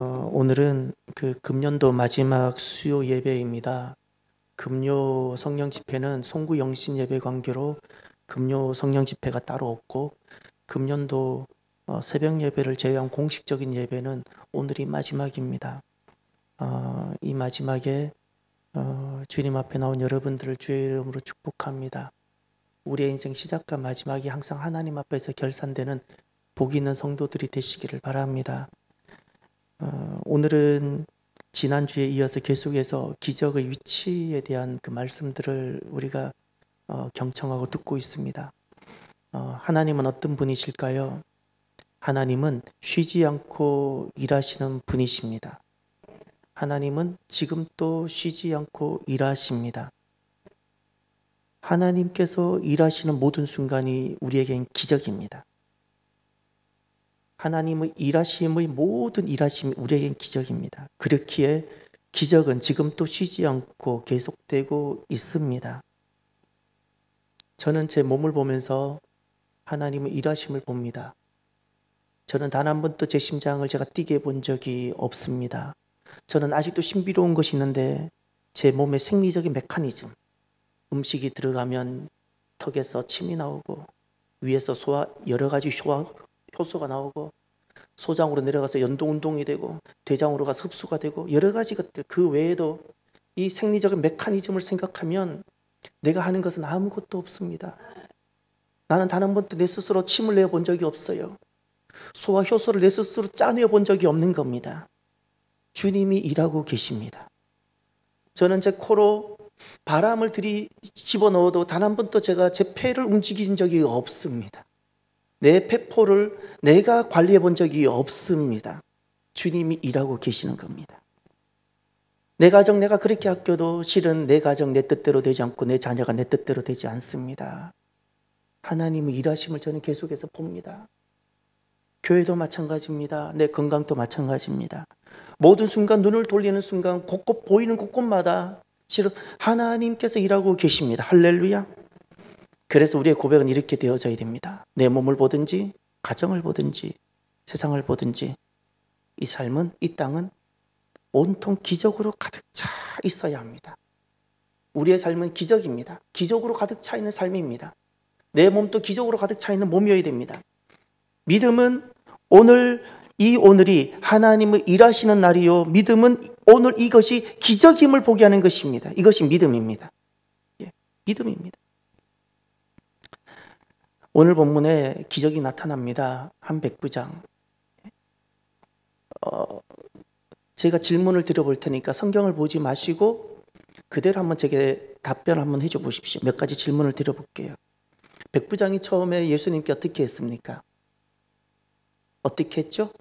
오늘은 그 금년도 마지막 수요 예배입니다. 금요 성령 집회는 송구 영신 예배 관계로 금요 성령 집회가 따로 없고 금년도 새벽 예배를 제외한 공식적인 예배는 오늘이 마지막입니다. 이 마지막에 주님 앞에 나온 여러분들을 주의 이름으로 축복합니다. 우리의 인생 시작과 마지막이 항상 하나님 앞에서 결산되는 복 있는 성도들이 되시기를 바랍니다. 오늘은 지난주에 이어서 계속해서 기적의 위치에 대한 그 말씀들을 우리가 경청하고 듣고 있습니다. 하나님은 어떤 분이실까요? 하나님은 쉬지 않고 일하시는 분이십니다. 하나님은 지금 또 쉬지 않고 일하십니다. 하나님께서 일하시는 모든 순간이 우리에겐 기적입니다. 하나님의 일하심의 모든 일하심이 우리에겐 기적입니다. 그렇기에 기적은 지금 또 쉬지 않고 계속되고 있습니다. 저는 제 몸을 보면서 하나님의 일하심을 봅니다. 저는 단 한 번도 제 심장을 제가 뛰게 본 적이 없습니다. 저는 아직도 신비로운 것이 있는데 제 몸의 생리적인 메커니즘, 음식이 들어가면 턱에서 침이 나오고 위에서 여러 가지 효소가 나오고 소장으로 내려가서 연동운동이 되고 대장으로 가서 흡수가 되고 여러 가지 것들, 그 외에도 이 생리적인 메커니즘을 생각하면 내가 하는 것은 아무것도 없습니다. 나는 단 한 번도 내 스스로 침을 내어 본 적이 없어요. 소화 효소를 내 스스로 짜내어 본 적이 없는 겁니다. 주님이 일하고 계십니다. 저는 제 코로 바람을 집어넣어도 단 한 번도 제가 제 폐를 움직인 적이 없습니다. 내 폐포를 내가 관리해 본 적이 없습니다. 주님이 일하고 계시는 겁니다. 내 가정 내가 그렇게 아껴도 실은 내 가정 내 뜻대로 되지 않고 내 자녀가 내 뜻대로 되지 않습니다. 하나님의 일하심을 저는 계속해서 봅니다. 교회도 마찬가지입니다. 내 건강도 마찬가지입니다. 모든 순간 눈을 돌리는 순간 곳곳 보이는 곳곳마다 실은 하나님께서 일하고 계십니다. 할렐루야. 그래서 우리의 고백은 이렇게 되어져야 됩니다. 내 몸을 보든지 가정을 보든지 세상을 보든지 이 삶은, 이 땅은 온통 기적으로 가득 차 있어야 합니다. 우리의 삶은 기적입니다. 기적으로 가득 차 있는 삶입니다. 내 몸도 기적으로 가득 차 있는 몸이어야 됩니다. 믿음은 오늘이 하나님의 일하시는 날이요, 믿음은 오늘 이것이 기적임을 보게 하는 것입니다. 이것이 믿음입니다. 믿음입니다. 오늘 본문에 기적이 나타납니다. 한 백부장. 제가 질문을 드려볼 테니까 성경을 보지 마시고 그대로 한번 제게 답변을 한번 해줘 보십시오. 몇 가지 질문을 드려볼게요. 백부장이 처음에 예수님께 어떻게 했습니까? 어떻게 했죠?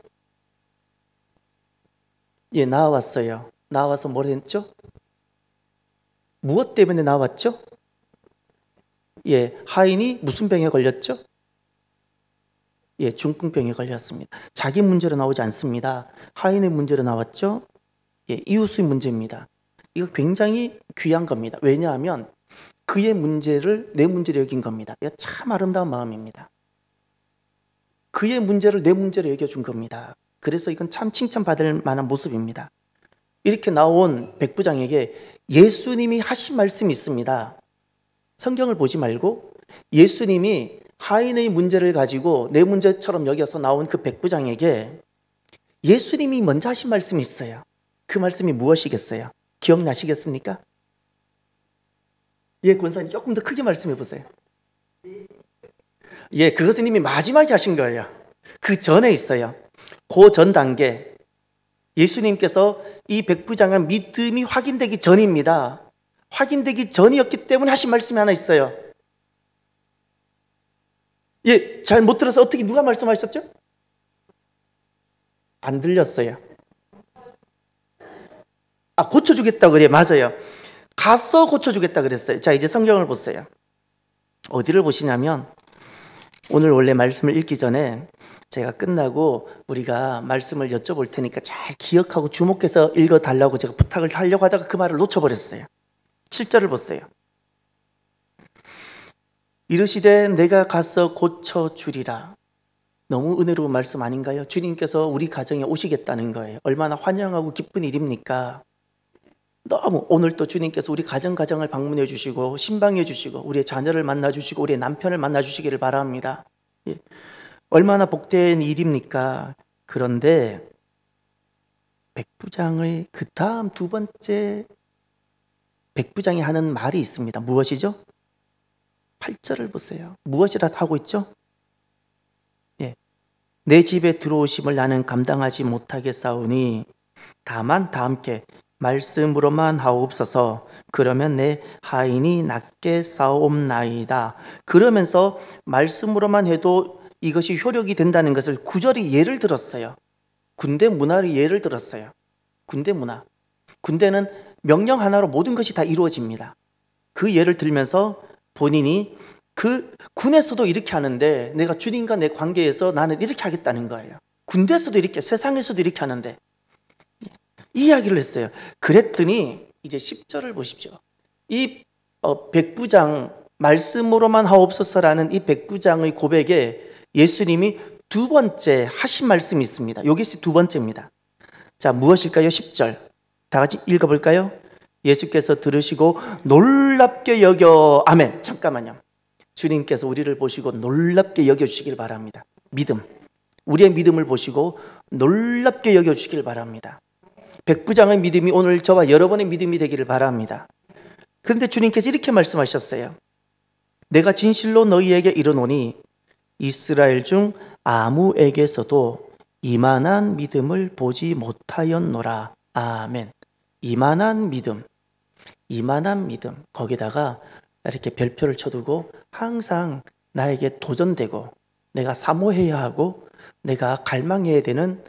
나왔어요. 나와서 뭘 했죠? 무엇 때문에 나왔죠? 하인이 무슨 병에 걸렸죠? 중풍병에 걸렸습니다. 자기 문제로 나오지 않습니다. 하인의 문제로 나왔죠? 이웃의 문제입니다. 이거 굉장히 귀한 겁니다. 왜냐하면 그의 문제를 내 문제로 여긴 겁니다. 이거 참 아름다운 마음입니다. 그의 문제를 내 문제로 여겨준 겁니다. 그래서 이건 참 칭찬받을 만한 모습입니다. 이렇게 나온 백부장에게 예수님이 하신 말씀이 있습니다. 성경을 보지 말고 예수님이 하인의 문제를 가지고 내 문제처럼 여겨서 나온 그 백부장에게 예수님이 먼저 하신 말씀이 있어요. 그 말씀이 무엇이겠어요? 기억나시겠습니까? 권사님 조금 더 크게 말씀해 보세요. 그것은 이미 마지막에 하신 거예요. 그 전에 있어요. 그 전 단계. 예수님께서 이 백부장의 믿음이 확인되기 전입니다. 확인되기 전이었기 때문에 하신 말씀이 하나 있어요. 잘 못 들어서 어떻게 누가 말씀하셨죠? 안 들렸어요. 고쳐주겠다 그래. 맞아요. 가서 고쳐주겠다 그랬어요. 자, 이제 성경을 보세요. 어디를 보시냐면 오늘 원래 말씀을 읽기 전에 제가 끝나고 우리가 말씀을 여쭤볼 테니까 잘 기억하고 주목해서 읽어달라고 제가 부탁을 하려고 하다가 그 말을 놓쳐버렸어요. 7절을 보세요. 이르시되 내가 가서 고쳐주리라. 너무 은혜로운 말씀 아닌가요? 주님께서 우리 가정에 오시겠다는 거예요. 얼마나 환영하고 기쁜 일입니까? 너무 오늘 또 주님께서 우리 가정을 방문해 주시고 신방해 주시고 우리의 자녀를 만나 주시고 우리의 남편을 만나 주시기를 바랍니다. 예. 얼마나 복된 일입니까? 그런데 백부장의 그 다음 두 번째 백부장이 하는 말이 있습니다. 무엇이죠? 8절을 보세요. 무엇이라 하고 있죠? 예. 내 집에 들어오심을 나는 감당하지 못하겠사오니 다만 다 함께 말씀으로만 하옵소서. 그러면 내 하인이 낫게 싸움나이다. 그러면서 말씀으로만 해도 이것이 효력이 된다는 것을 구절이 예를 들었어요. 군대 문화를 예를 들었어요. 군대 문화. 군대는 명령 하나로 모든 것이 다 이루어집니다. 그 예를 들면서 본인이 그 군에서도 이렇게 하는데 내가 주님과 내 관계에서 나는 이렇게 하겠다는 거예요. 군대에서도 이렇게, 세상에서도 이렇게 하는데 이 이야기를 했어요. 그랬더니 이제 10절을 보십시오. 이 백부장 말씀으로만 하옵소서라는 이 백부장의 고백에 예수님이 두 번째 하신 말씀이 있습니다. 이것이 두 번째입니다. 자, 무엇일까요? 10절 다 같이 읽어볼까요? 예수께서 들으시고 놀랍게 여겨. 아멘. 잠깐만요. 주님께서 우리를 보시고 놀랍게 여겨주시길 바랍니다. 믿음, 우리의 믿음을 보시고 놀랍게 여겨주시길 바랍니다. 백부장의 믿음이 오늘 저와 여러분의 믿음이 되기를 바랍니다. 그런데 주님께서 이렇게 말씀하셨어요. 내가 진실로 너희에게 이르노니 이스라엘 중 아무에게서도 이만한 믿음을 보지 못하였노라. 아멘. 이만한 믿음, 이만한 믿음. 거기다가 이렇게 별표를 쳐두고 항상 나에게 도전되고 내가 사모해야 하고 내가 갈망해야 되는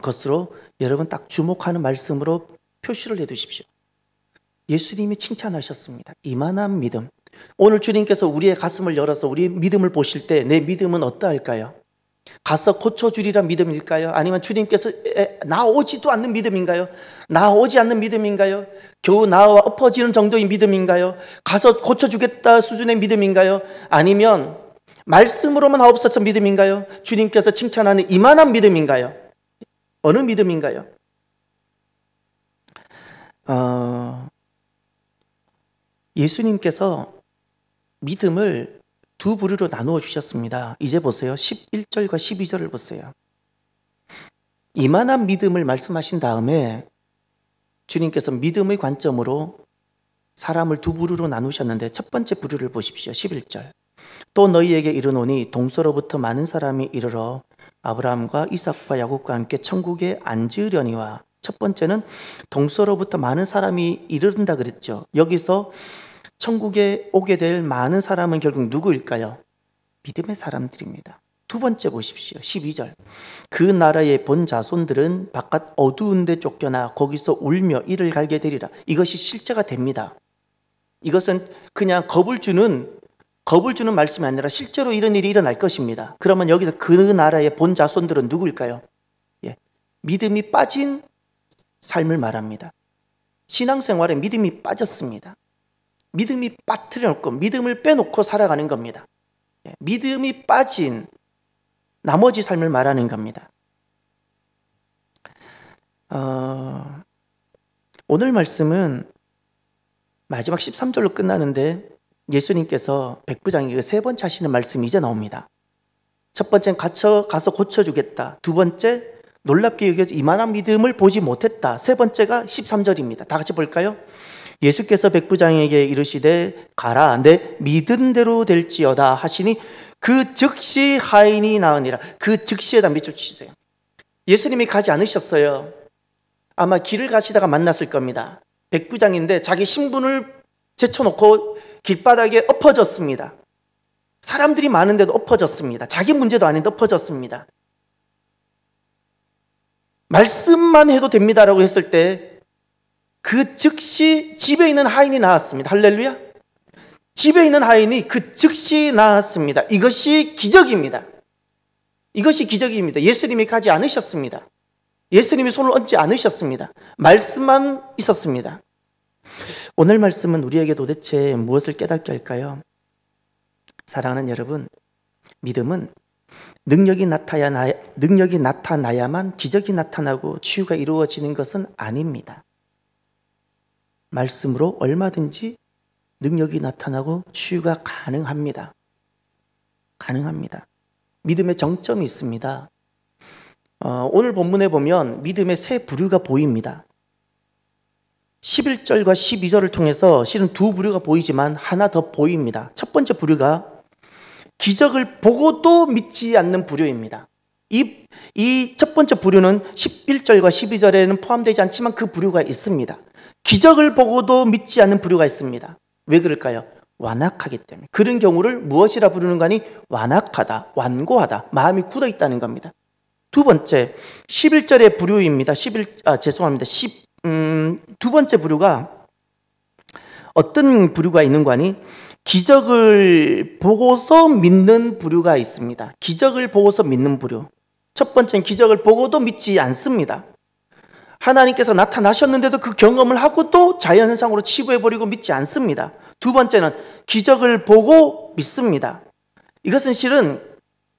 것으로 여러분 딱 주목하는 말씀으로 표시를 해두십시오. 예수님이 칭찬하셨습니다. 이만한 믿음. 오늘 주님께서 우리의 가슴을 열어서 우리의 믿음을 보실 때 내 믿음은 어떠할까요? 가서 고쳐주리란 믿음일까요? 아니면 주님께서 나오지도 않는 믿음인가요? 나오지 않는 믿음인가요? 겨우 나와 엎어지는 정도의 믿음인가요? 가서 고쳐주겠다 수준의 믿음인가요? 아니면 말씀으로만 하옵소서 믿음인가요? 주님께서 칭찬하는 이만한 믿음인가요? 어느 믿음인가요? 예수님께서 믿음을 두 부류로 나누어 주셨습니다. 이제 보세요. 11절과 12절을 보세요. 이만한 믿음을 말씀하신 다음에 주님께서 믿음의 관점으로 사람을 두 부류로 나누셨는데 첫 번째 부류를 보십시오. 11절. 또 너희에게 이르노니 동서로부터 많은 사람이 이르러 아브라함과 이삭과 야곱과 함께 천국에 앉으려니와. 첫 번째는 동서로부터 많은 사람이 이르른다 그랬죠. 여기서 천국에 오게 될 많은 사람은 결국 누구일까요? 믿음의 사람들입니다. 두 번째 보십시오. 12절. 그 나라의 본 자손들은 바깥 어두운 데 쫓겨나 거기서 울며 이를 갈게 되리라. 이것이 실제가 됩니다. 이것은 그냥 겁을 주는 말씀이 아니라 실제로 이런 일이 일어날 것입니다. 그러면 여기서 그 나라의 본 자손들은 누구일까요? 예, 믿음이 빠진 삶을 말합니다. 신앙생활에 믿음이 빠졌습니다. 믿음이 빠뜨려놓고 믿음을 빼놓고 살아가는 겁니다. 예, 믿음이 빠진 나머지 삶을 말하는 겁니다. 오늘 말씀은 마지막 13절로 끝나는데 예수님께서 백부장에게 세 번째 하시는 말씀이 이제 나옵니다. 첫 번째는 가서 고쳐주겠다. 두 번째, 놀랍게 여겨서 이만한 믿음을 보지 못했다. 세 번째가 13절입니다. 다 같이 볼까요? 예수께서 백부장에게 이르시되 가라 내 믿은 대로 될지어다 하시니 그 즉시 하인이 나으니라. 그 즉시에다 밑줄 치세요. 예수님이 가지 않으셨어요. 아마 길을 가시다가 만났을 겁니다. 백부장인데 자기 신분을 제쳐놓고 길바닥에 엎어졌습니다. 사람들이 많은데도 엎어졌습니다. 자기 문제도 아닌데 엎어졌습니다. 말씀만 해도 됩니다라고 했을 때 그 즉시 집에 있는 하인이 나왔습니다. 할렐루야. 집에 있는 하인이 그 즉시 나왔습니다. 이것이 기적입니다. 이것이 기적입니다. 예수님이 가지 않으셨습니다. 예수님이 손을 얹지 않으셨습니다. 말씀만 있었습니다. 오늘 말씀은 우리에게 도대체 무엇을 깨닫게 할까요? 사랑하는 여러분, 믿음은 능력이 나타나야만 기적이 나타나고 치유가 이루어지는 것은 아닙니다. 말씀으로 얼마든지 능력이 나타나고 치유가 가능합니다. 가능합니다. 믿음의 정점이 있습니다. 오늘 본문에 보면 믿음의 세 부류가 보입니다. 11절과 12절을 통해서 실은 두 부류가 보이지만 하나 더 보입니다. 첫 번째 부류가 기적을 보고도 믿지 않는 부류입니다. 이 첫 번째 부류는 11절과 12절에는 포함되지 않지만 그 부류가 있습니다. 기적을 보고도 믿지 않는 부류가 있습니다. 왜 그럴까요? 완악하기 때문에. 그런 경우를 무엇이라 부르는 거니? 완악하다, 완고하다, 마음이 굳어 있다는 겁니다. 두 번째, 11절의 부류입니다. 두 번째 부류가 어떤 부류가 있는 거니? 기적을 보고서 믿는 부류가 있습니다. 기적을 보고서 믿는 부류. 첫 번째는 기적을 보고도 믿지 않습니다. 하나님께서 나타나셨는데도 그 경험을 하고도 자연현상으로 치부해버리고 믿지 않습니다. 두 번째는 기적을 보고 믿습니다. 이것은 실은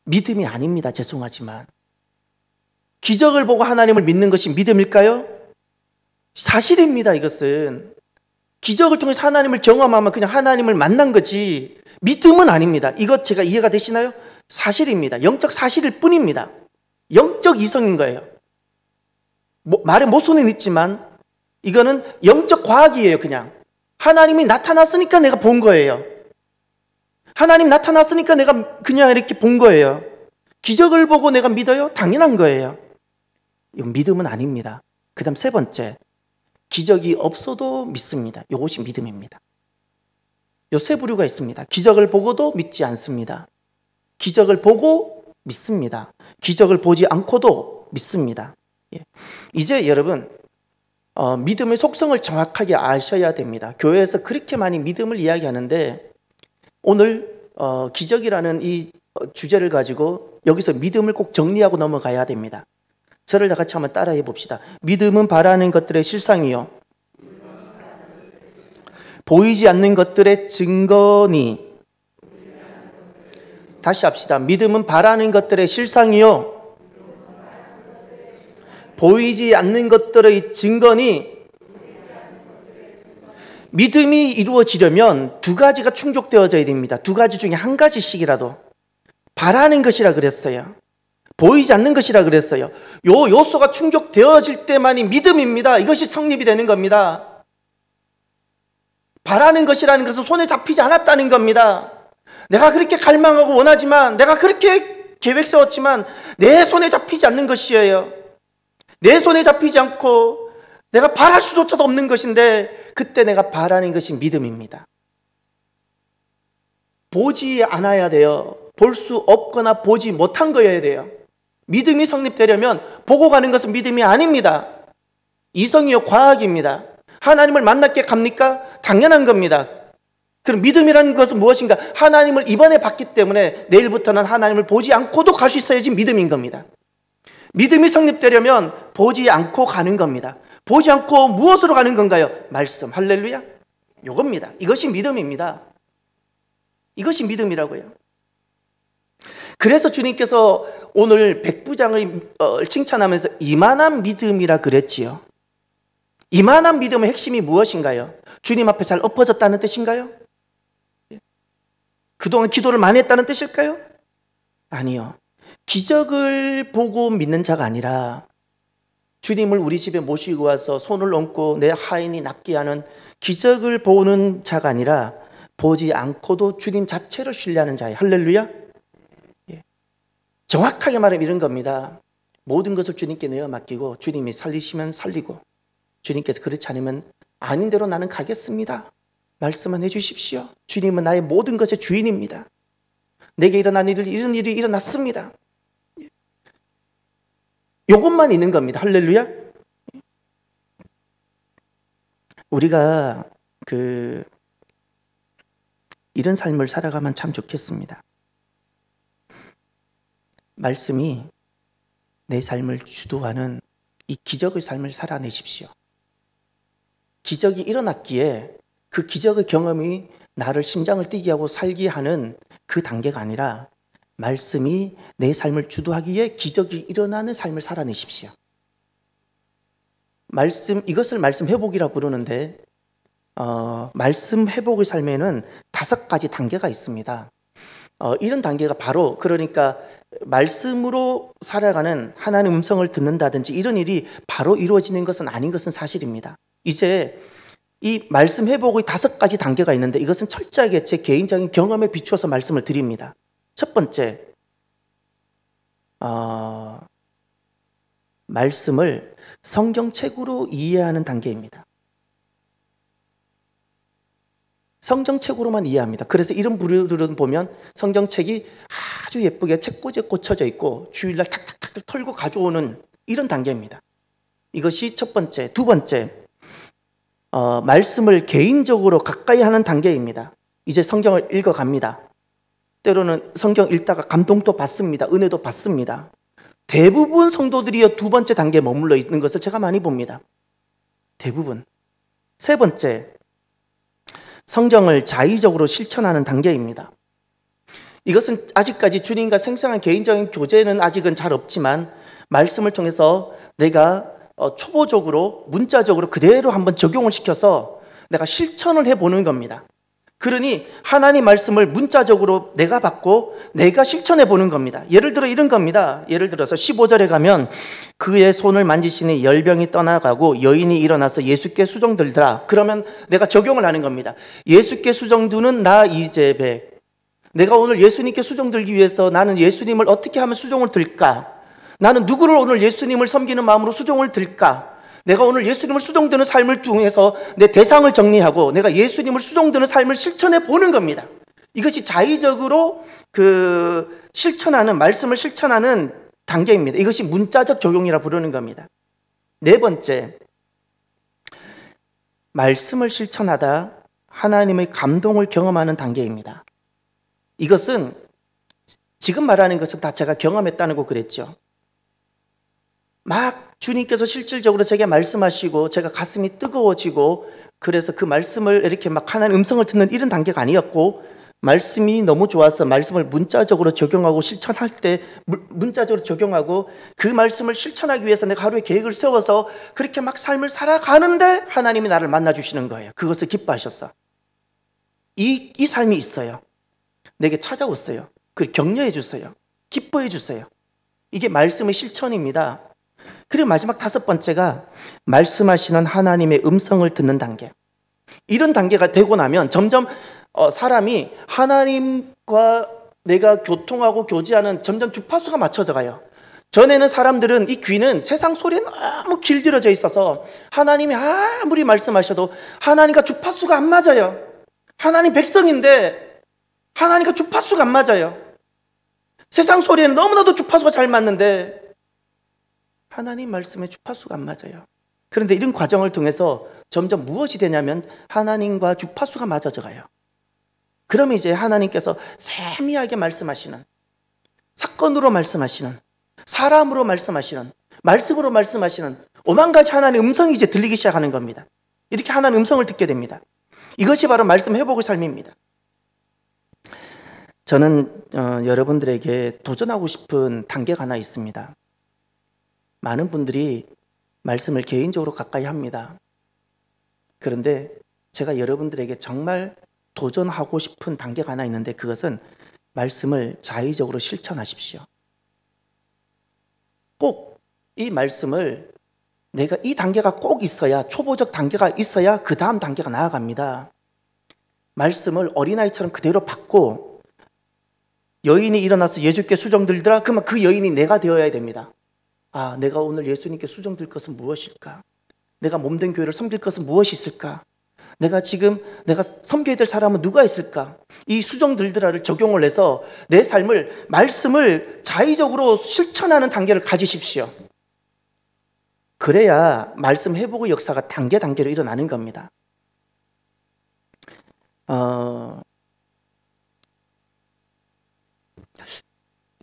믿음이 아닙니다. 죄송하지만. 기적을 보고 하나님을 믿는 것이 믿음일까요? 사실입니다. 이것은. 기적을 통해서 하나님을 경험하면 그냥 하나님을 만난 거지 믿음은 아닙니다. 이것 제가 이해가 되시나요? 사실입니다. 영적 사실일 뿐입니다. 영적 이성인 거예요. 말에 모순은 있지만 이거는 영적 과학이에요. 그냥 하나님이 나타났으니까 내가 본 거예요. 하나님 나타났으니까 내가 그냥 이렇게 본 거예요. 기적을 보고 내가 믿어요? 당연한 거예요. 이건 믿음은 아닙니다. 그 다음 세 번째, 기적이 없어도 믿습니다. 이것이 믿음입니다. 이 세 부류가 있습니다. 기적을 보고도 믿지 않습니다. 기적을 보고 믿습니다. 기적을 보지 않고도 믿습니다. 이제 여러분 믿음의 속성을 정확하게 아셔야 됩니다. 교회에서 그렇게 많이 믿음을 이야기하는데 오늘 기적이라는 이 주제를 가지고 여기서 믿음을 꼭 정리하고 넘어가야 됩니다. 저를 다 같이 한번 따라해 봅시다. 믿음은 바라는 것들의 실상이요 보이지 않는 것들의 증거니. 다시 합시다. 믿음은 바라는 것들의 실상이요 보이지 않는 것들의 증거니. 믿음이 이루어지려면 두 가지가 충족되어져야 됩니다. 두 가지 중에 한 가지씩이라도. 바라는 것이라 그랬어요. 보이지 않는 것이라 그랬어요. 요 요소가 충족되어질 때만이 믿음입니다. 이것이 성립이 되는 겁니다. 바라는 것이라는 것은 손에 잡히지 않았다는 겁니다. 내가 그렇게 갈망하고 원하지만, 내가 그렇게 계획 세웠지만 내 손에 잡히지 않는 것이에요. 내 손에 잡히지 않고 내가 바랄 수조차도 없는 것인데 그때 내가 바라는 것이 믿음입니다. 보지 않아야 돼요. 볼 수 없거나 보지 못한 거여야 돼요. 믿음이 성립되려면 보고 가는 것은 믿음이 아닙니다. 이성이요 과학입니다. 하나님을 만났게 갑니까? 당연한 겁니다. 그럼 믿음이라는 것은 무엇인가? 하나님을 이번에 봤기 때문에 내일부터는 하나님을 보지 않고도 갈 수 있어야지 믿음인 겁니다. 믿음이 성립되려면 보지 않고 가는 겁니다. 보지 않고 무엇으로 가는 건가요? 말씀. 할렐루야. 요겁니다. 이것이 믿음입니다. 이것이 믿음이라고요. 그래서 주님께서 오늘 백부장을 칭찬하면서 이만한 믿음이라 그랬지요. 이만한 믿음의 핵심이 무엇인가요? 주님 앞에 잘 엎어졌다는 뜻인가요? 그동안 기도를 많이 했다는 뜻일까요? 아니요. 기적을 보고 믿는 자가 아니라 주님을 우리 집에 모시고 와서 손을 얹고 내 하인이 낫게 하는 기적을 보는 자가 아니라 보지 않고도 주님 자체를 신뢰하는 자예요. 할렐루야. 정확하게 말하면 이런 겁니다. 모든 것을 주님께 내어 맡기고 주님이 살리시면 살리고 주님께서 그렇지 않으면 아닌 대로 나는 가겠습니다. 말씀만 해주십시오. 주님은 나의 모든 것의 주인입니다. 내게 일어난 일, 이런 일이 일어났습니다. 이것만 있는 겁니다. 할렐루야. 우리가 이런 삶을 살아가면 참 좋겠습니다. 말씀이 내 삶을 주도하는 이 기적의 삶을 살아내십시오. 기적이 일어났기에 그 기적의 경험이 나를 심장을 뛰게 하고 살게 하는 그 단계가 아니라 말씀이 내 삶을 주도하기에 기적이 일어나는 삶을 살아내십시오. 이것을 말씀 회복이라 부르는데 말씀 회복의 삶에는 5가지 단계가 있습니다. 이런 단계가 바로 그러니까 말씀으로 살아가는 하나님의 음성을 듣는다든지 이런 일이 바로 이루어지는 것은 아닌 것은 사실입니다. 이제 이 말씀 회복의 5가지 단계가 있는데 이것은 철저하게 제 개인적인 경험에 비추어서 말씀을 드립니다. 첫 번째, 말씀을 성경책으로 이해하는 단계입니다. 성경책으로만 이해합니다. 그래서 이런 분들은 보면 성경책이 아주 예쁘게 책꽂이에 꽂혀져 있고 주일날 탁탁탁 털고 가져오는 이런 단계입니다. 이것이 첫 번째. 두 번째, 말씀을 개인적으로 가까이 하는 단계입니다. 이제 성경을 읽어갑니다. 때로는 성경 읽다가 감동도 받습니다. 은혜도 받습니다. 대부분 성도들이 두 번째 단계에 머물러 있는 것을 제가 많이 봅니다. 대부분. 세 번째, 성경을 자의적으로 실천하는 단계입니다. 이것은 아직까지 주님과 생생한 개인적인 교제는 아직은 잘 없지만 말씀을 통해서 내가 초보적으로 문자적으로 그대로 한번 적용을 시켜서 내가 실천을 해보는 겁니다. 그러니 하나님 말씀을 문자적으로 내가 받고 내가 실천해 보는 겁니다. 예를 들어 이런 겁니다. 예를 들어서 15절에 가면 그의 손을 만지시니 열병이 떠나가고 여인이 일어나서 예수께 수종 들더라. 그러면 내가 적용을 하는 겁니다. 예수께 수종 드는 나 이재백. 내가 오늘 예수님께 수종 들기 위해서 나는 예수님을 어떻게 하면 수종을 들까? 나는 누구를 오늘 예수님을 섬기는 마음으로 수종을 들까? 내가 오늘 예수님을 수종드는 삶을 통해서 내 대상을 정리하고 내가 예수님을 수종드는 삶을 실천해 보는 겁니다. 이것이 자의적으로 실천하는, 말씀을 실천하는 단계입니다. 이것이 문자적 적용이라 부르는 겁니다. 네 번째, 말씀을 실천하다 하나님의 감동을 경험하는 단계입니다. 이것은 지금 말하는 것은 다 제가 경험했다는 거 그랬죠. 막 주님께서 실질적으로 제게 말씀하시고 제가 가슴이 뜨거워지고 그래서 그 말씀을 이렇게 막 하나님 음성을 듣는 이런 단계가 아니었고 말씀이 너무 좋아서 말씀을 문자적으로 적용하고 실천할 때 문자적으로 적용하고 그 말씀을 실천하기 위해서 내가 하루에 계획을 세워서 그렇게 막 삶을 살아가는데 하나님이 나를 만나주시는 거예요. 그것을 기뻐하셨어. 이 삶이 있어요. 내게 찾아오세요. 그걸 격려해 주세요. 기뻐해 주세요. 이게 말씀의 실천입니다. 그리고 마지막 5번째가 말씀하시는 하나님의 음성을 듣는 단계. 이런 단계가 되고 나면 점점 사람이 하나님과 내가 교통하고 교제하는 점점 주파수가 맞춰져 가요. 전에는 사람들은 이 귀는 세상 소리에 너무 길들여져 있어서 하나님이 아무리 말씀하셔도 하나님과 주파수가 안 맞아요. 하나님 백성인데 하나님과 주파수가 안 맞아요. 세상 소리에는 너무나도 주파수가 잘 맞는데 하나님 말씀에 주파수가 안 맞아요. 그런데 이런 과정을 통해서 점점 무엇이 되냐면 하나님과 주파수가 맞아져 가요. 그러면 이제 하나님께서 세미하게 말씀하시는, 사건으로 말씀하시는, 사람으로 말씀하시는, 말씀으로 말씀하시는 오만 가지 하나님의 음성이 이제 들리기 시작하는 겁니다. 이렇게 하나님의 음성을 듣게 됩니다. 이것이 바로 말씀 회복의 삶입니다. 저는 여러분들에게 도전하고 싶은 단계가 하나 있습니다. 많은 분들이 말씀을 개인적으로 가까이 합니다. 그런데 제가 여러분들에게 정말 도전하고 싶은 단계가 하나 있는데 그것은 말씀을 자의적으로 실천하십시오. 꼭 이 말씀을 내가 이 단계가 꼭 있어야, 초보적 단계가 있어야 그 다음 단계가 나아갑니다. 말씀을 어린아이처럼 그대로 받고 여인이 일어나서 예수께 수종 들더라. 그러면 그 여인이 내가 되어야 됩니다. 아, 내가 오늘 예수님께 수종 들 것은 무엇일까? 내가 몸된 교회를 섬길 것은 무엇이 있을까? 내가 섬겨야 될 사람은 누가 있을까? 이 수종 들더라를 적용을 해서 내 삶을, 말씀을 자의적으로 실천하는 단계를 가지십시오. 그래야 말씀 회복의 역사가 단계로 일어나는 겁니다.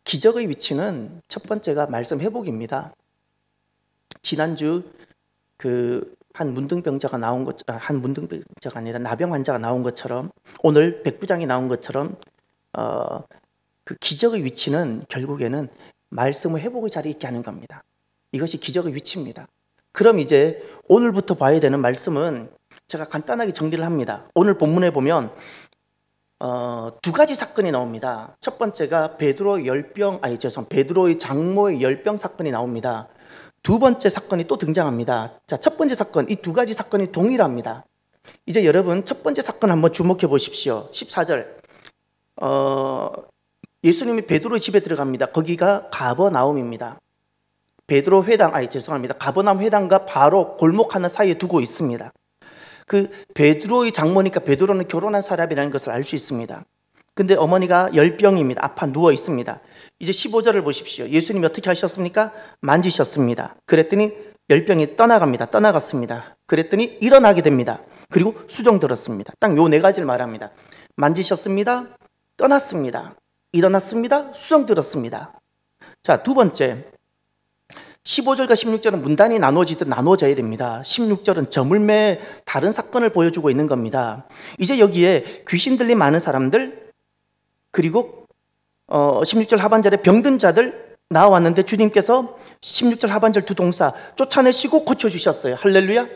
기적의 위치는 첫 번째가 말씀 회복입니다. 지난주 한 문둥병자가 나온 것, 한 문둥병자가 아니라 나병 환자가 나온 것처럼 오늘 백부장이 나온 것처럼 그 기적의 위치는 결국에는 말씀의 회복의 자리에 있게 하는 겁니다. 이것이 기적의 위치입니다. 그럼 이제 오늘부터 봐야 되는 말씀은 제가 간단하게 정리를 합니다. 오늘 본문에 보면 두 가지 사건이 나옵니다. 첫 번째가 베드로의 장모의 열병 사건이 나옵니다. 두 번째 사건이 또 등장합니다. 자, 첫 번째 사건, 이 두 가지 사건이 동일합니다. 이제 여러분 첫 번째 사건 한번 주목해 보십시오. 14절. 예수님이 베드로의 집에 들어갑니다. 거기가 가버나움입니다. 가버나움 회당과 바로 골목 하나 사이에 두고 있습니다. 그 베드로의 장모니까 베드로는 결혼한 사람이라는 것을 알 수 있습니다. 근데 어머니가 열병입니다. 아파 누워 있습니다. 이제 15절을 보십시오. 예수님이 어떻게 하셨습니까? 만지셨습니다. 그랬더니 열병이 떠나갔습니다. 그랬더니 일어나게 됩니다. 그리고 수종 들었습니다. 딱 요 네 가지를 말합니다. 만지셨습니다. 떠났습니다. 일어났습니다. 수종 들었습니다. 자, 두 번째 15절과 16절은 문단이 나눠져야 됩니다. 16절은 저물매 다른 사건을 보여주고 있는 겁니다. 이제 여기에 귀신 들린 많은 사람들, 그리고 16절 하반절에 병든 자들 나왔는데 주님께서 16절 하반절 두 동사 쫓아내시고 고쳐주셨어요. 할렐루야.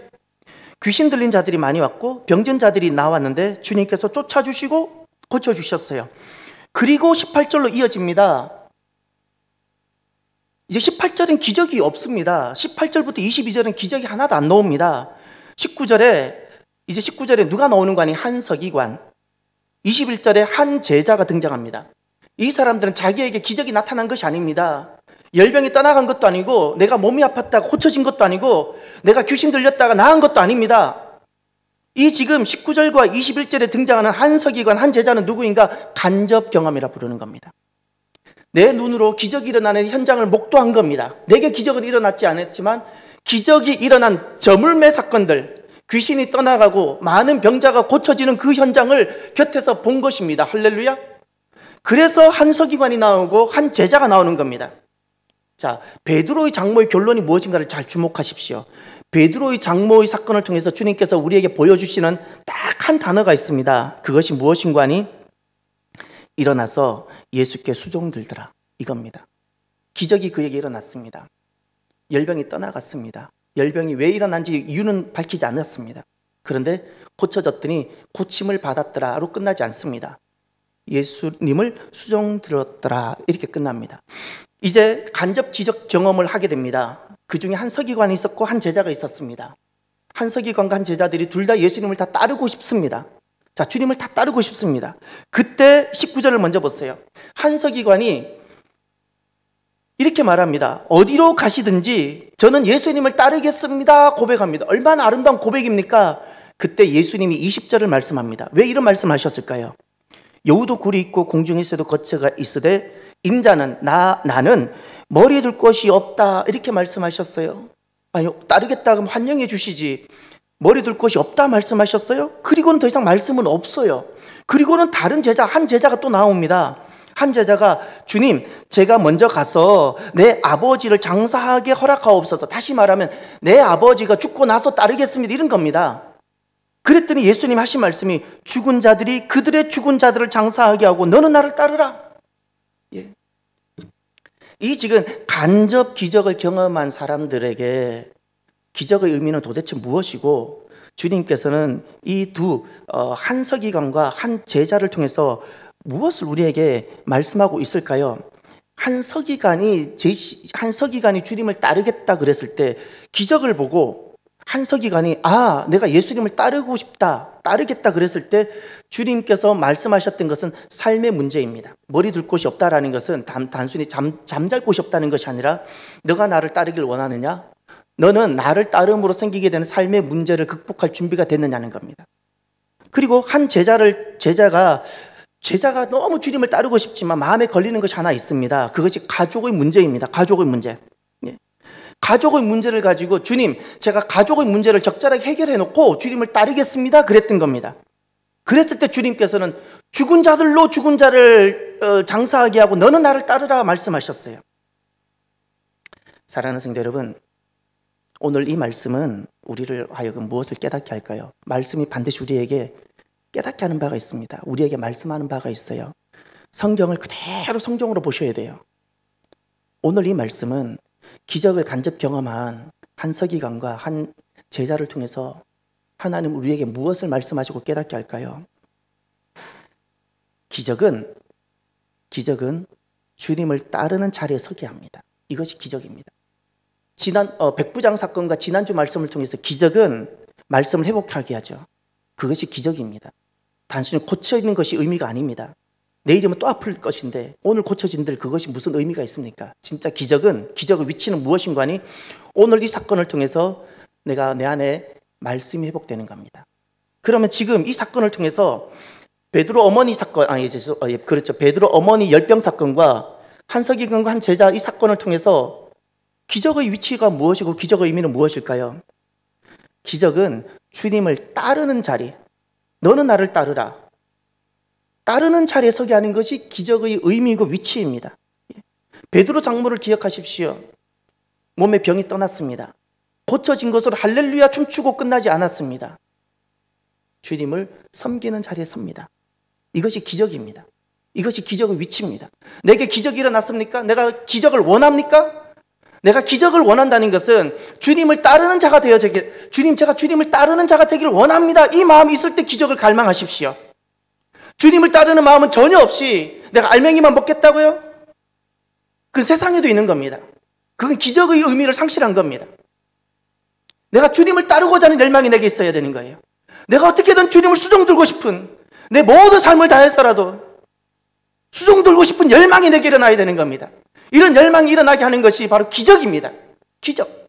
귀신 들린 자들이 많이 왔고 병든 자들이 나왔는데 주님께서 쫓아주시고 고쳐주셨어요. 그리고 18절로 이어집니다. 이제 18절은 기적이 없습니다. 18절부터 22절은 기적이 하나도 안 나옵니다. 19절에 누가 나오는 거 아니? 한 서기관. 21절에 한 제자가 등장합니다. 이 사람들은 자기에게 기적이 나타난 것이 아닙니다. 열병이 떠나간 것도 아니고, 내가 몸이 아팠다가 고쳐진 것도 아니고, 내가 귀신 들렸다가 나은 것도 아닙니다. 이 지금 19절과 21절에 등장하는 한 서기관, 한 제자는 누구인가? 간접 경험이라 부르는 겁니다. 내 눈으로 기적이 일어나는 현장을 목도한 겁니다. 내게 기적은 일어났지 않았지만 기적이 일어난 저물매 사건들, 귀신이 떠나가고 많은 병자가 고쳐지는 그 현장을 곁에서 본 것입니다. 할렐루야. 그래서 한 서기관이 나오고 한 제자가 나오는 겁니다. 자, 베드로의 장모의 결론이 무엇인가를 잘 주목하십시오. 베드로의 장모의 사건을 통해서 주님께서 우리에게 보여주시는 딱 한 단어가 있습니다. 그것이 무엇인가 하니? 일어나서 예수께 수종 들더라, 이겁니다. 기적이 그에게 일어났습니다. 열병이 떠나갔습니다. 열병이 왜 일어난지 이유는 밝히지 않았습니다. 그런데 고쳐졌더니 고침을 받았더라로 끝나지 않습니다. 예수님을 수종 들었더라, 이렇게 끝납니다. 이제 간접 기적 경험을 하게 됩니다. 그 중에 한 서기관이 있었고 한 제자가 있었습니다. 한 서기관과 한 제자들이 둘 다 예수님을 다 따르고 싶습니다. 자, 주님을 다 따르고 싶습니다. 그때 19절을 먼저 보세요. 한 서기관이 이렇게 말합니다. 어디로 가시든지 저는 예수님을 따르겠습니다, 고백합니다. 얼마나 아름다운 고백입니까? 그때 예수님이 20절을 말씀합니다. 왜 이런 말씀하셨을까요? 여우도 굴이 있고 공중에서도 거처가 있으되 인자는 나는 머리에 둘 것이 없다, 이렇게 말씀하셨어요. 아니, 따르겠다 그러면 환영해 주시지, 머리 둘 곳이 없다 말씀하셨어요? 그리고는 더 이상 말씀은 없어요. 그리고는 다른 제자, 한 제자가 또 나옵니다. 한 제자가 주님, 제가 먼저 가서 내 아버지를 장사하게 허락하옵소서. 다시 말하면 내 아버지가 죽고 나서 따르겠습니다, 이런 겁니다. 그랬더니 예수님 하신 말씀이 죽은 자들이 그들의 죽은 자들을 장사하게 하고 너는 나를 따르라. 예. 이 지금 간접 기적을 경험한 사람들에게 기적의 의미는 도대체 무엇이고, 주님께서는 이 한 서기관과 한 제자를 통해서 무엇을 우리에게 말씀하고 있을까요? 한 서기관이 주님을 따르겠다 그랬을 때 기적을 보고 한 서기관이 내가 예수님을 따르고 싶다, 따르겠다 그랬을 때 주님께서 말씀하셨던 것은 삶의 문제입니다. 머리 둘 곳이 없다라는 것은 단순히 잠잘 곳이 없다는 것이 아니라 너가 나를 따르길 원하느냐? 너는 나를 따름으로 생기게 되는 삶의 문제를 극복할 준비가 됐느냐는 겁니다. 그리고 한 제자가 너무 주님을 따르고 싶지만 마음에 걸리는 것이 하나 있습니다. 그것이 가족의 문제입니다. 가족의 문제. 예. 가족의 문제를 가지고 주님, 제가 가족의 문제를 적절하게 해결해 놓고 주님을 따르겠습니다, 그랬던 겁니다. 그랬을 때 주님께서는 죽은 자들로 죽은 자를 장사하게 하고 너는 나를 따르라 말씀하셨어요. 사랑하는 성도 여러분, 오늘 이 말씀은 우리를 하여금 무엇을 깨닫게 할까요? 말씀이 반드시 우리에게 깨닫게 하는 바가 있습니다. 우리에게 말씀하는 바가 있어요. 성경을 그대로 성경으로 보셔야 돼요. 오늘 이 말씀은 기적을 간접 경험한 한 서기관과 한 제자를 통해서 하나님 우리에게 무엇을 말씀하시고 깨닫게 할까요? 기적은 주님을 따르는 자리에 서게 합니다. 이것이 기적입니다. 백부장 사건과 지난주 말씀을 통해서 기적은 말씀을 회복하게 하죠. 그것이 기적입니다. 단순히 고쳐지는 것이 의미가 아닙니다. 내일이면 또 아플 것인데 오늘 고쳐진들 그것이 무슨 의미가 있습니까? 진짜 기적의 위치는 무엇인가 하니 오늘 이 사건을 통해서 내가 내 안에 말씀이 회복되는 겁니다. 그러면 지금 이 사건을 통해서 베드로 어머니 사건, 그렇죠. 베드로 어머니 열병 사건과 한 서기관과 한 제자 이 사건을 통해서 기적의 위치가 무엇이고 기적의 의미는 무엇일까요? 기적은 주님을 따르는 자리, 너는 나를 따르라. 따르는 자리에 서게 하는 것이 기적의 의미이고 위치입니다. 베드로 장모를 기억하십시오. 몸에 병이 떠났습니다. 고쳐진 것으로 할렐루야 춤추고 끝나지 않았습니다. 주님을 섬기는 자리에 섭니다. 이것이 기적입니다. 이것이 기적의 위치입니다. 내게 기적이 일어났습니까? 내가 기적을 원합니까? 내가 기적을 원한다는 것은 주님을 따르는 자가 제가 주님을 따르는 자가 되기를 원합니다. 이 마음이 있을 때 기적을 갈망하십시오. 주님을 따르는 마음은 전혀 없이 내가 알맹이만 먹겠다고요? 그건 세상에도 있는 겁니다. 그건 기적의 의미를 상실한 겁니다. 내가 주님을 따르고자 하는 열망이 내게 있어야 되는 거예요. 내가 어떻게든 주님을 수종 들고 싶은 내 모든 삶을 다해서라도 수종 들고 싶은 열망이 내게 일어나야 되는 겁니다. 이런 열망이 일어나게 하는 것이 바로 기적입니다. 기적.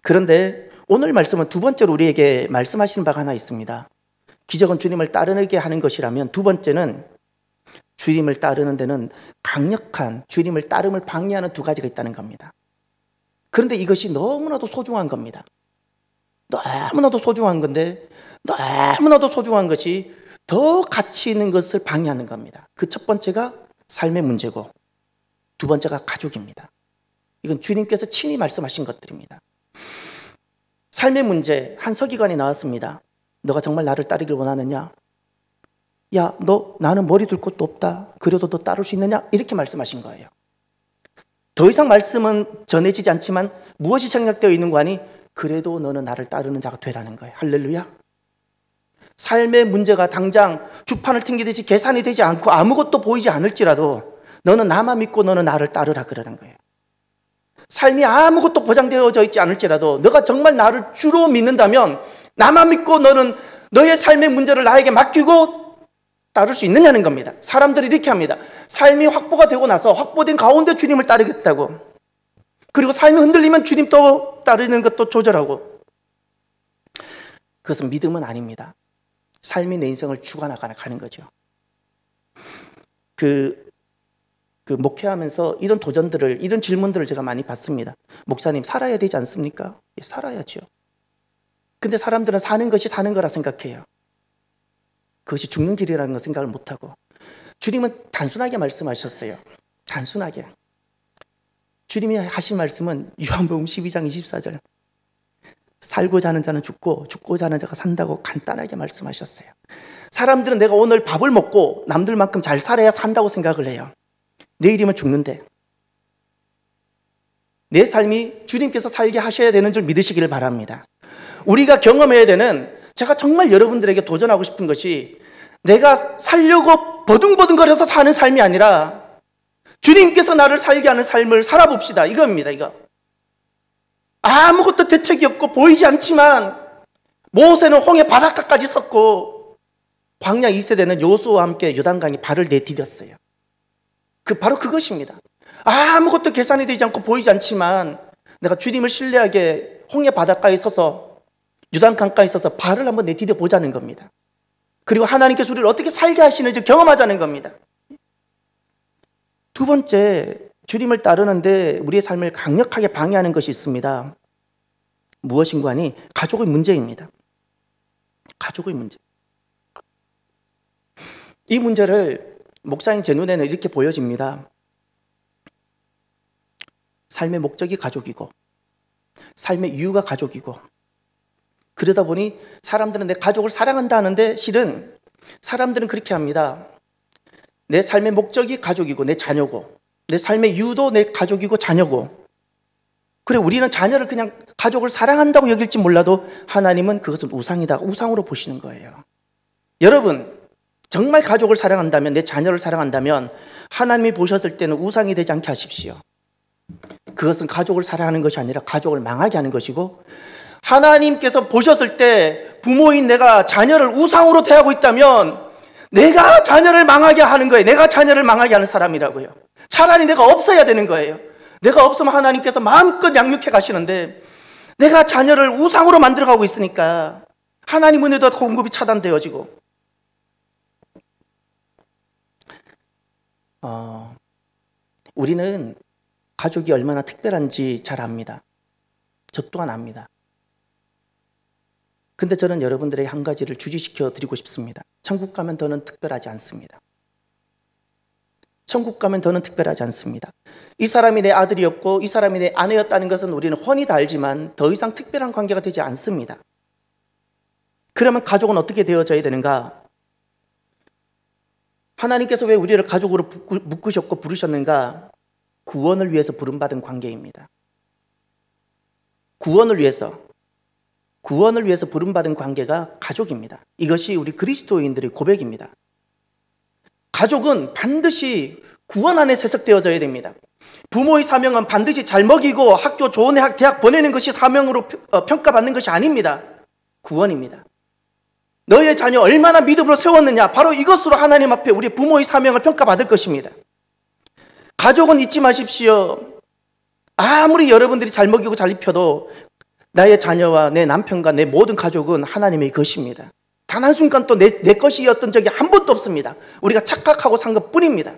그런데 오늘 말씀은 두 번째로 우리에게 말씀하시는 바가 하나 있습니다. 기적은 주님을 따르게 하는 것이라면 두 번째는 주님을 따르는 데는 강력한 주님을 따름을 방해하는 두 가지가 있다는 겁니다. 그런데 이것이 너무나도 소중한 겁니다. 너무나도 소중한 건데 너무나도 소중한 것이 더 가치 있는 것을 방해하는 겁니다. 그 첫 번째가 삶의 문제고 두 번째가 가족입니다. 이건 주님께서 친히 말씀하신 것들입니다. 삶의 문제, 한 서기관이 나왔습니다. 너가 정말 나를 따르길 원하느냐? 야, 나는 머리 둘 곳도 없다. 그래도 너 따를 수 있느냐? 이렇게 말씀하신 거예요. 더 이상 말씀은 전해지지 않지만 무엇이 생략되어 있는 거 아니? 그래도 너는 나를 따르는 자가 되라는 거예요. 할렐루야. 삶의 문제가 당장 주판을 튕기듯이 계산이 되지 않고 아무것도 보이지 않을지라도 너는 나만 믿고 너는 나를 따르라 그러는 거예요. 삶이 아무것도 보장되어져 있지 않을지라도 너가 정말 나를 주로 믿는다면 나만 믿고 너는 너의 삶의 문제를 나에게 맡기고 따를 수 있느냐는 겁니다. 사람들이 이렇게 합니다. 삶이 확보가 되고 나서 확보된 가운데 주님을 따르겠다고. 그리고 삶이 흔들리면 주님 또 따르는 것도 조절하고. 그것은 믿음은 아닙니다. 삶이 내 인생을 죽어나가는 거죠. 목회하면서 이런 도전들을, 이런 질문들을 제가 많이 받습니다. 목사님, 살아야 되지 않습니까? 예, 살아야죠. 근데 사람들은 사는 것이 사는 거라 생각해요. 그것이 죽는 길이라는 걸 생각을 못하고. 주님은 단순하게 말씀하셨어요. 단순하게. 주님이 하신 말씀은 요한복음 12장 24절. 살고자 하는 자는 죽고 죽고자 하는 자가 산다고 간단하게 말씀하셨어요. 사람들은 내가 오늘 밥을 먹고 남들만큼 잘 살아야 산다고 생각을 해요. 내일이면 죽는데 내 삶이 주님께서 살게 하셔야 되는 줄 믿으시기를 바랍니다. 우리가 경험해야 되는, 제가 정말 여러분들에게 도전하고 싶은 것이 내가 살려고 버둥버둥거려서 사는 삶이 아니라 주님께서 나를 살게 하는 삶을 살아봅시다. 이겁니다. 이거. 아무것도 대책이 없고 보이지 않지만 모세는 홍해 바닷가까지 섰고 광야 2세대는 여호수아와 함께 요단강에 발을 내디뎠어요. 바로 그것입니다. 아무것도 계산이 되지 않고 보이지 않지만 내가 주님을 신뢰하게 홍해 바닷가에 서서 요단강가에 서서 발을 한번 내디뎌 보자는 겁니다. 그리고 하나님께서 우리를 어떻게 살게 하시는지 경험하자는 겁니다. 두 번째, 주님을 따르는데 우리의 삶을 강력하게 방해하는 것이 있습니다. 무엇인가 하니 가족의 문제입니다. 가족의 문제. 이 문제를 목사인 제 눈에는 이렇게 보여집니다. 삶의 목적이 가족이고 삶의 이유가 가족이고, 그러다 보니 사람들은 내 가족을 사랑한다 하는데 실은 사람들은 그렇게 합니다. 내 삶의 목적이 가족이고 내 자녀고, 내 삶의 이유도 내 가족이고 자녀고, 그래 우리는 자녀를 그냥 가족을 사랑한다고 여길지 몰라도 하나님은 그것은 우상이다, 우상으로 보시는 거예요. 여러분, 정말 가족을 사랑한다면, 내 자녀를 사랑한다면 하나님이 보셨을 때는 우상이 되지 않게 하십시오. 그것은 가족을 사랑하는 것이 아니라 가족을 망하게 하는 것이고, 하나님께서 보셨을 때 부모인 내가 자녀를 우상으로 대하고 있다면 내가 자녀를 망하게 하는 거예요. 내가 자녀를 망하게 하는 사람이라고요. 차라리 내가 없어야 되는 거예요. 내가 없으면 하나님께서 마음껏 양육해 가시는데 내가 자녀를 우상으로 만들어가고 있으니까 하나님 은혜도 공급이 차단되어지고, 우리는 가족이 얼마나 특별한지 잘 압니다. 저 또한 압니다. 근데 저는 여러분들에게 한 가지를 주지시켜 드리고 싶습니다. 천국 가면 더는 특별하지 않습니다. 천국 가면 더는 특별하지 않습니다. 이 사람이 내 아들이었고 이 사람이 내 아내였다는 것은 우리는 훤히 다 알지만 더 이상 특별한 관계가 되지 않습니다. 그러면 가족은 어떻게 되어져야 되는가? 하나님께서 왜 우리를 가족으로 묶으셨고 부르셨는가? 구원을 위해서 부름받은 관계입니다. 구원을 위해서 부름받은 관계가 가족입니다. 이것이 우리 그리스도인들의 고백입니다. 가족은 반드시 구원 안에 세석되어져야 됩니다. 부모의 사명은 반드시 잘 먹이고 학교 좋은 대학 보내는 것이 사명으로 평가받는 것이 아닙니다. 구원입니다. 너의 자녀 얼마나 믿음으로 세웠느냐, 바로 이것으로 하나님 앞에 우리 부모의 사명을 평가받을 것입니다. 가족은 잊지 마십시오. 아무리 여러분들이 잘 먹이고 잘 입혀도 나의 자녀와 내 남편과 내 모든 가족은 하나님의 것입니다. 단 한순간 또 내 것이었던 적이 한 번도 없습니다. 우리가 착각하고 산 것뿐입니다.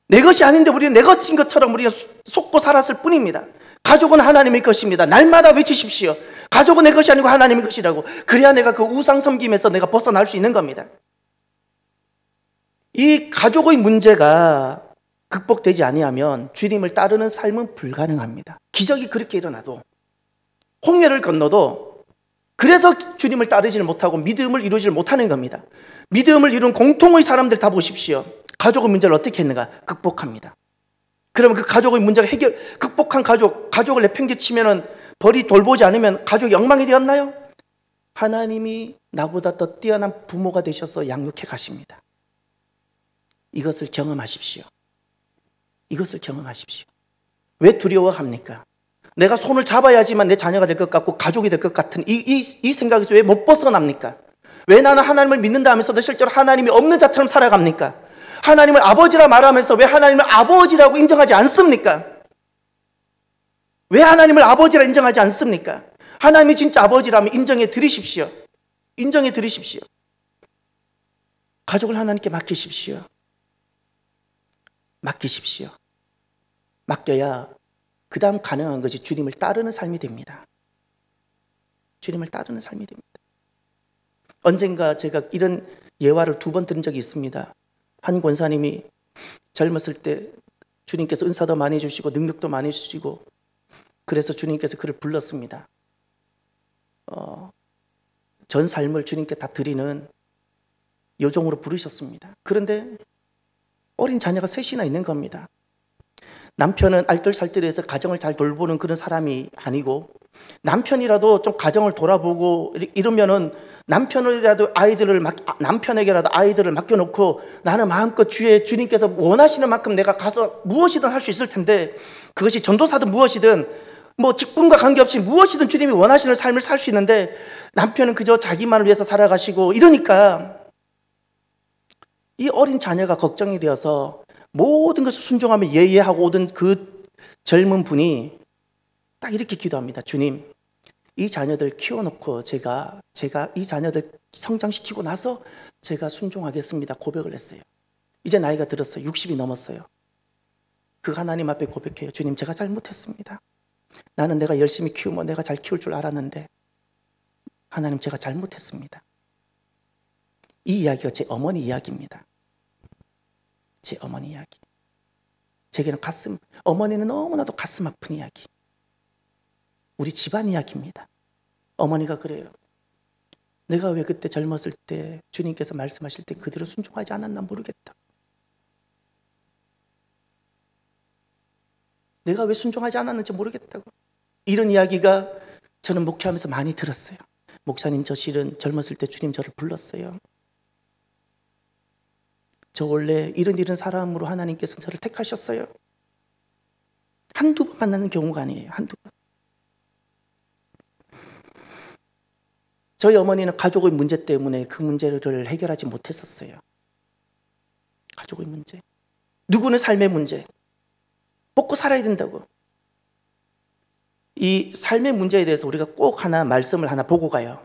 내 것이 아닌데 우리는 내 것인 것처럼 우리가 속고 살았을 뿐입니다. 가족은 하나님의 것입니다. 날마다 외치십시오. 가족은 내 것이 아니고 하나님의 것이라고. 그래야 내가 그 우상 섬김에서 내가 벗어날 수 있는 겁니다. 이 가족의 문제가 극복되지 아니하면 주님을 따르는 삶은 불가능합니다. 기적이 그렇게 일어나도, 홍해를 건너도, 그래서 주님을 따르지를 못하고 믿음을 이루지를 못하는 겁니다. 믿음을 이룬 공통의 사람들 다 보십시오. 가족의 문제를 어떻게 했는가? 극복합니다. 그러면 그 가족의 문제가 극복한 가족을 내팽개치면은, 벌이 돌보지 않으면 가족이 엉망이 되었나요? 하나님이 나보다 더 뛰어난 부모가 되셔서 양육해 가십니다. 이것을 경험하십시오. 이것을 경험하십시오. 왜 두려워합니까? 내가 손을 잡아야지만 내 자녀가 될 것 같고 가족이 될 것 같은 이 생각에서 왜 못 벗어납니까? 왜 나는 하나님을 믿는다 하면서도 실제로 하나님이 없는 자처럼 살아갑니까? 하나님을 아버지라 말하면서 왜 하나님을 아버지라고 인정하지 않습니까? 왜 하나님을 아버지라 인정하지 않습니까? 하나님이 진짜 아버지라면 인정해 드리십시오. 인정해 드리십시오. 가족을 하나님께 맡기십시오. 맡기십시오. 맡겨야 그 다음 가능한 것이 주님을 따르는 삶이 됩니다. 주님을 따르는 삶이 됩니다. 언젠가 제가 이런 예화를 2번 들은 적이 있습니다. 한 권사님이 젊었을 때 주님께서 은사도 많이 주시고 능력도 많이 주시고, 그래서 주님께서 그를 불렀습니다. 전 삶을 주님께 다 드리는 요정으로 부르셨습니다. 그런데 어린 자녀가 셋이나 있는 겁니다. 남편은 알뜰살뜰해서 가정을 잘 돌보는 그런 사람이 아니고, 남편이라도 좀 가정을 돌아보고 이러면은 남편에게라도 아이들을 맡겨놓고 나는 마음껏 주님께서 원하시는 만큼 내가 가서 무엇이든 할 수 있을 텐데, 그것이 전도사든 무엇이든 뭐 직분과 관계없이 무엇이든 주님이 원하시는 삶을 살 수 있는데, 남편은 그저 자기만을 위해서 살아가시고 이러니까 이 어린 자녀가 걱정이 되어서 모든 것을 순종하며 예예하고 오던 그 젊은 분이 딱 이렇게 기도합니다. 주님, 이 자녀들 키워놓고 제가 이 자녀들 성장시키고 나서 제가 순종하겠습니다. 고백을 했어요. 이제 나이가 들었어요. 60이 넘었어요. 그 하나님 앞에 고백해요. 주님, 제가 잘못했습니다. 나는 내가 열심히 키우면 내가 잘 키울 줄 알았는데 하나님, 제가 잘못했습니다. 이 이야기가 제 어머니 이야기입니다. 제 어머니 이야기. 제게는 어머니는 너무나도 가슴 아픈 이야기. 우리 집안 이야기입니다. 어머니가 그래요. 내가 왜 그때 젊었을 때 주님께서 말씀하실 때 그대로 순종하지 않았나 모르겠다. 내가 왜 순종하지 않았는지 모르겠다고. 이런 이야기가 저는 목회하면서 많이 들었어요. 목사님, 저 실은 젊었을 때 주님 저를 불렀어요. 저 원래 이런 사람으로 하나님께서 저를 택하셨어요. 한두 번 만나는 경우가 아니에요. 한두 번. 저희 어머니는 가족의 문제 때문에 그 문제를 해결하지 못했었어요. 가족의 문제. 누구는 삶의 문제. 먹고 살아야 된다고. 이 삶의 문제에 대해서 우리가 꼭 말씀을 하나 보고 가요.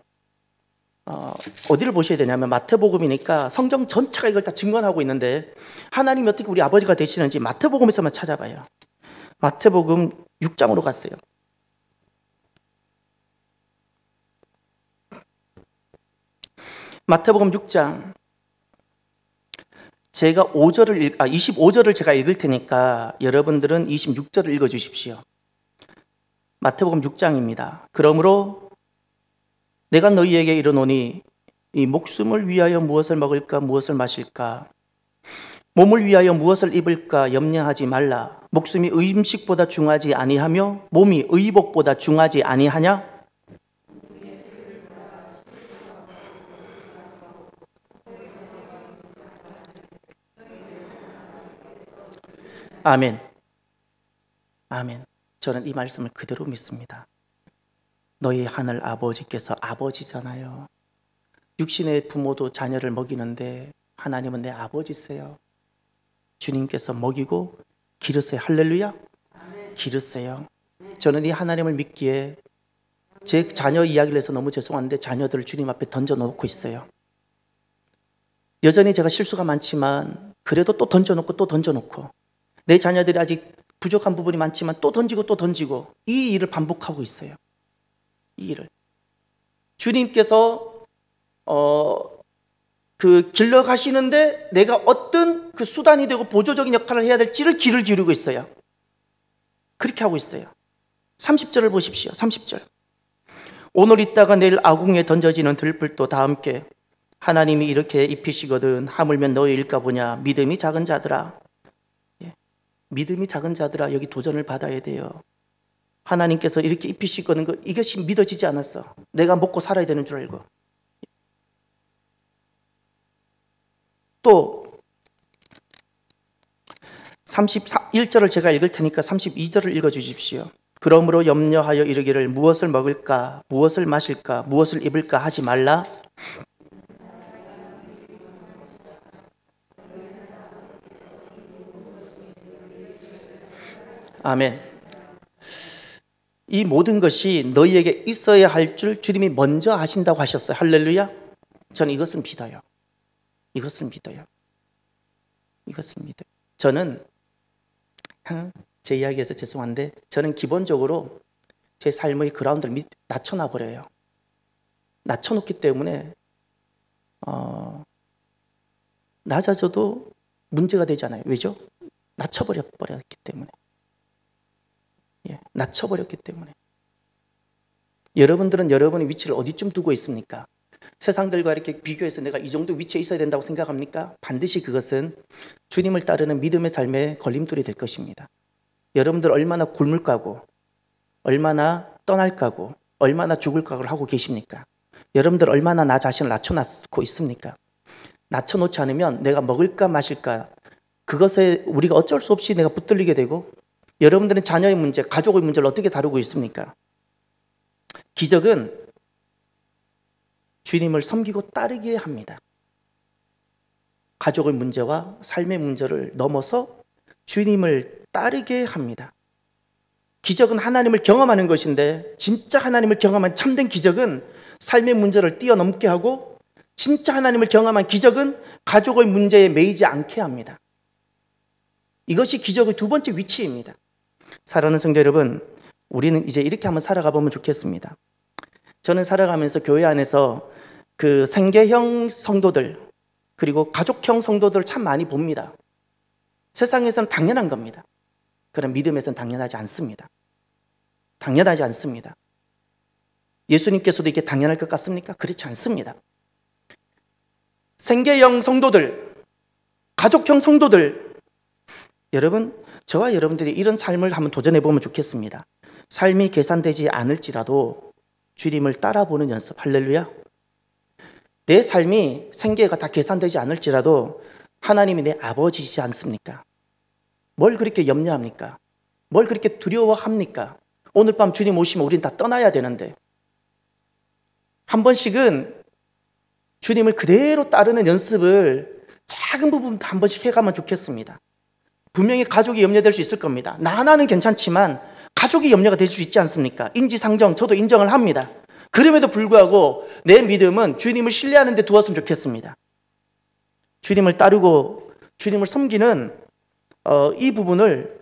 어디를 보셔야 되냐면 마태복음이니까 성경 전체가 이걸 다 증언하고 있는데 하나님이 어떻게 우리 아버지가 되시는지 마태복음에서만 찾아봐요. 마태복음 6장으로 갔어요. 마태복음 6장. 제가 25절을 제가 읽을 테니까 여러분들은 26절을 읽어 주십시오. 마태복음 6장입니다. 그러므로 내가 너희에게 이르노니 이 목숨을 위하여 무엇을 먹을까 무엇을 마실까 몸을 위하여 무엇을 입을까 염려하지 말라. 목숨이 음식보다 중하지 아니하며 몸이 의복보다 중하지 아니하냐? 아멘. 아멘. 저는 이 말씀을 그대로 믿습니다. 너희 하늘 아버지께서 아버지잖아요. 육신의 부모도 자녀를 먹이는데 하나님은 내 아버지세요. 주님께서 먹이고 기르세요. 할렐루야. 기르세요. 저는 이 하나님을 믿기에 제 자녀 이야기를 해서 너무 죄송한데 자녀들을 주님 앞에 던져놓고 있어요. 여전히 제가 실수가 많지만 그래도 또 던져놓고 또 던져놓고 내 자녀들이 아직 부족한 부분이 많지만 또 던지고 또 던지고 이 일을 반복하고 있어요. 이 일을. 주님께서 그 길러 가시는데 내가 어떤 그 수단이 되고 보조적인 역할을 해야 될지를 길을 기르고 있어요. 그렇게 하고 있어요. 30절을 보십시오. 30절. 오늘 있다가 내일 아궁이에 던져지는 들불도 다 함께 하나님이 이렇게 입히시거든 하물며 너희일까 보냐. 믿음이 작은 자들아. 믿음이 작은 자들아, 여기 도전을 받아야 돼요. 하나님께서 이렇게 입히시거든 이것이 믿어지지 않았어. 내가 먹고 살아야 되는 줄 알고. 또 31절을 제가 읽을 테니까 32절을 읽어주십시오. 그러므로 염려하여 이르기를 무엇을 먹을까 무엇을 마실까 무엇을 입을까 하지 말라. 아멘. 이 모든 것이 너희에게 있어야 할 줄 주님이 먼저 아신다고 하셨어요. 할렐루야. 저는 이것은 믿어요. 이것을 믿어요. 이것을 믿어요. 저는 제 이야기에서 죄송한데 저는 기본적으로 제 삶의 그라운드를 낮춰놔 버려요. 낮춰놓기 때문에 낮아져도 문제가 되잖아요. 왜죠? 낮춰버렸기 때문에. 낮춰버렸기 때문에. 여러분들은 여러분의 위치를 어디쯤 두고 있습니까? 세상들과 이렇게 비교해서 내가 이 정도 위치에 있어야 된다고 생각합니까? 반드시 그것은 주님을 따르는 믿음의 삶의 걸림돌이 될 것입니다. 여러분들 얼마나 굶을 까고 얼마나 떠날 까고 얼마나 죽을 각오를 하고 계십니까? 여러분들 얼마나 나 자신을 낮춰놓고 있습니까? 낮춰놓지 않으면 내가 먹을까 마실까 그것에 우리가 어쩔 수 없이 내가 붙들리게 되고 여러분들은 자녀의 문제, 가족의 문제를 어떻게 다루고 있습니까? 기적은 주님을 섬기고 따르게 합니다. 가족의 문제와 삶의 문제를 넘어서 주님을 따르게 합니다. 기적은 하나님을 경험하는 것인데 진짜 하나님을 경험한 참된 기적은 삶의 문제를 뛰어넘게 하고 진짜 하나님을 경험한 기적은 가족의 문제에 매이지 않게 합니다. 이것이 기적의 두 번째 위치입니다. 사랑하는 성도 여러분, 우리는 이제 이렇게 한번 살아가 보면 좋겠습니다. 저는 살아가면서 교회 안에서 그 생계형 성도들 그리고 가족형 성도들을 참 많이 봅니다. 세상에서는 당연한 겁니다. 그러나 믿음에서는 당연하지 않습니다. 당연하지 않습니다. 예수님께서도 이게 당연할 것 같습니까? 그렇지 않습니다. 생계형 성도들, 가족형 성도들, 여러분, 저와 여러분들이 이런 삶을 한번 도전해 보면 좋겠습니다. 삶이 계산되지 않을지라도 주님을 따라보는 연습. 할렐루야. 내 삶이 생계가 다 계산되지 않을지라도 하나님이 내 아버지이지 않습니까? 뭘 그렇게 염려합니까? 뭘 그렇게 두려워합니까? 오늘 밤 주님 오시면 우린 다 떠나야 되는데, 한 번씩은 주님을 그대로 따르는 연습을 작은 부분부터 한 번씩 해가면 좋겠습니다. 분명히 가족이 염려될 수 있을 겁니다. 나는 괜찮지만 가족이 염려가 될 수 있지 않습니까? 인지상정, 저도 인정을 합니다. 그럼에도 불구하고 내 믿음은 주님을 신뢰하는 데 두었으면 좋겠습니다. 주님을 따르고 주님을 섬기는 이 부분을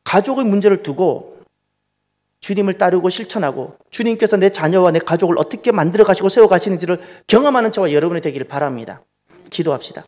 가족의 문제를 두고 주님을 따르고 실천하고 주님께서 내 자녀와 내 가족을 어떻게 만들어 가시고 세워 가시는지를 경험하는 저와 여러분이 되기를 바랍니다. 기도합시다.